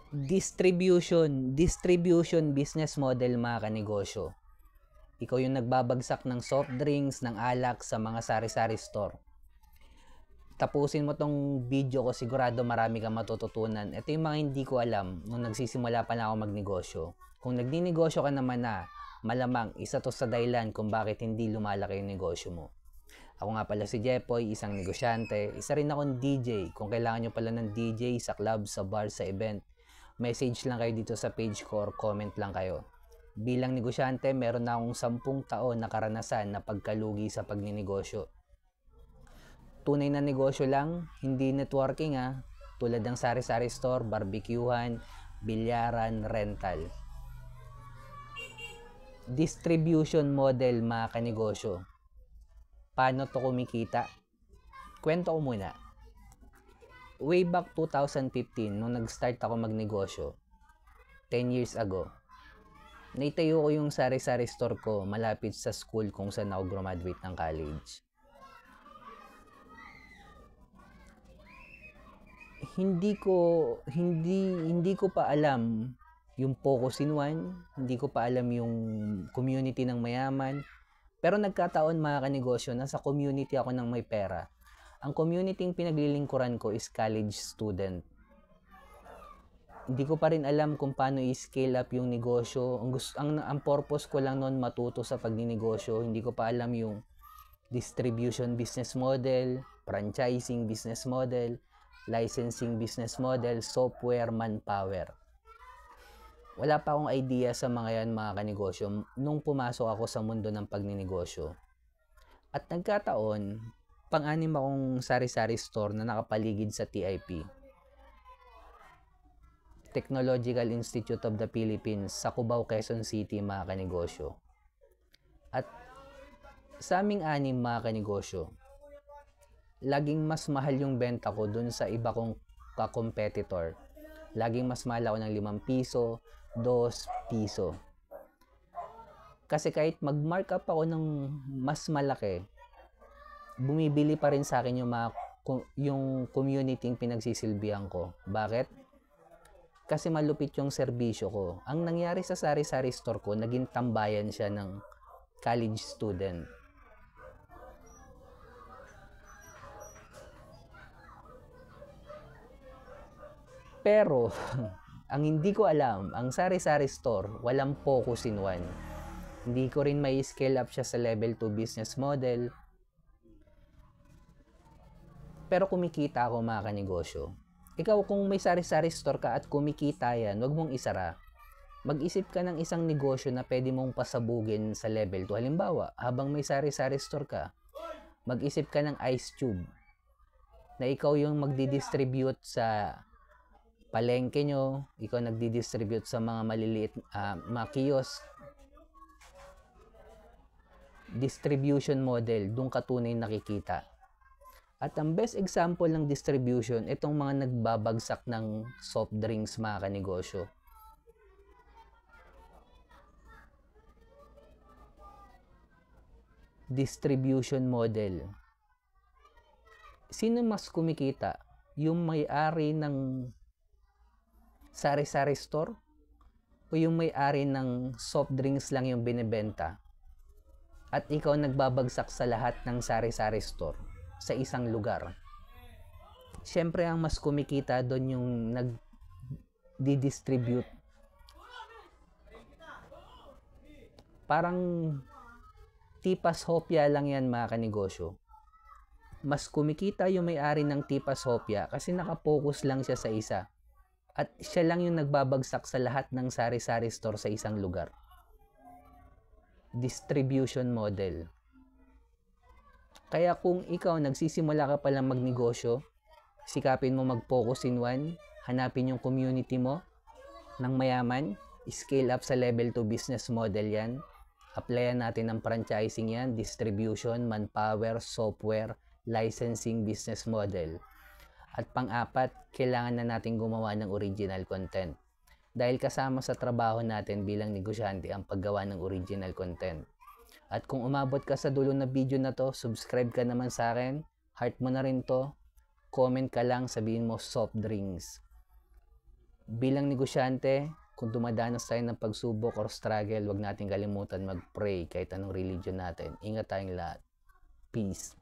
Distribution business model mga kanegosyo. Ikaw yung nagbabagsak ng soft drinks, ng alak sa mga sari-sari store. Tapusin mo tong video ko, sigurado marami kang matututunan. Ito yung mga hindi ko alam nung nagsisimula pa na ako magnegosyo. Kung nagninegosyo ka naman na, malamang isa to sa dahilan kung bakit hindi lumalaki yung negosyo mo. Ako nga pala si Jepoy, isang negosyante. Isa rin akong DJ. Kung kailangan nyo pala ng DJ sa club, sa bar, sa event, message lang kayo dito sa page ko or comment lang kayo. Bilang negosyante, meron na akong 10 taon na karanasan na pagkalugi sa pagninegosyo. Tunay na negosyo lang, hindi networking tulad ng sari-sari store, barbecuehan, bilyaran, rental. Distribution model mga kanegosyo. Paano to kumikita? Kwento ko muna. Way back 2015, nung nag-start ako magnegosyo, 10 years ago, naitayo ko yung sari-sari store ko malapit sa school kung saan ako graduate ng college. Hindi ko pa alam yung Focus in One, hindi ko pa alam yung community ng mayaman. Pero nagkataon mga kanegosyo, nasa community ako ng may pera. Ang community yung pinaglilingkuran ko is college student. Hindi ko pa rin alam kung paano i-scale up yung negosyo. Ang purpose ko lang noon matuto sa pagninegosyo. Hindi ko pa alam yung distribution business model, franchising business model, licensing business model, software, manpower. Wala pa akong idea sa mga yan mga kanegosyo nung pumasok ako sa mundo ng pagninegosyo. At nagkataon, pang-anim akong sari-sari store na nakapaligid sa TIP. Technological Institute of the Philippines sa Cubao, Quezon City mga kanegosyo. At sa aming anim mga kanegosyo, laging mas mahal yung benta ko dun sa iba kong ka-competitor. Laging mas mahal ako ng 5 piso, 2 piso. Kasi kahit mag-mark up ako ng mas malaki, bumibili pa rin sa akin yung community yung pinagsisilbihan ko. Bakit? Kasi malupit yung serbisyo ko. Ang nangyari sa sari-sari store ko, naging tambayan siya ng college student. Pero, ang hindi ko alam, ang sari-sari store, walang Focus in One. Hindi ko rin may scale up siya sa level 2 business model. Pero kumikita ako mga kanegosyo. Ikaw kung may sari-sari store ka at kumikita yan, wag mong isara. Mag-isip ka ng isang negosyo na pwede mong pasabugin sa level 2. Halimbawa, habang may sari-sari store ka, mag-isip ka ng ice tube na ikaw yung magdi-distribute sa palengke nyo, ikaw nagdi-distribute sa mga maliliit mga kiosk. Distribution model, doon ka tunay nakikita. At ang best example ng distribution, itong mga nagbabagsak ng soft drinks mga kanegosyo. Distribution model. Sino mas kumikita? Yung may-ari ng sari-sari store o yung may-ari ng soft drinks lang yung binibenta at ikaw nagbabagsak sa lahat ng sari-sari store sa isang lugar? Siyempre ang mas kumikita doon yung nag-distribute. Parang Tipas Hopia lang yan mga kanegosyo. Mas kumikita yung may-ari ng Tipas Hopia kasi nakapokus lang siya sa isa. At siya lang yung nagbabagsak sa lahat ng sari-sari store sa isang lugar. Distribution model. Kaya kung ikaw nagsisimula ka palang magnegosyo, sikapin mo mag-focus in one, hanapin yung community mo ng mayaman, scale up sa level 2 business model yan, applyan natin ng franchising yan, distribution, manpower, software, licensing business model. At pang-apat, kailangan na natin gumawa ng original content. Dahil kasama sa trabaho natin bilang negosyante ang paggawa ng original content. At kung umabot ka sa dulo na video na to, subscribe ka naman sa akin, heart mo na rin to, comment ka lang, sabihin mo soft drinks. bilang negosyante, kung dumadanas tayo ng pagsubok or struggle, wag natin kalimutan mag-pray kahit anong religion natin. Ingat tayong lahat. Peace.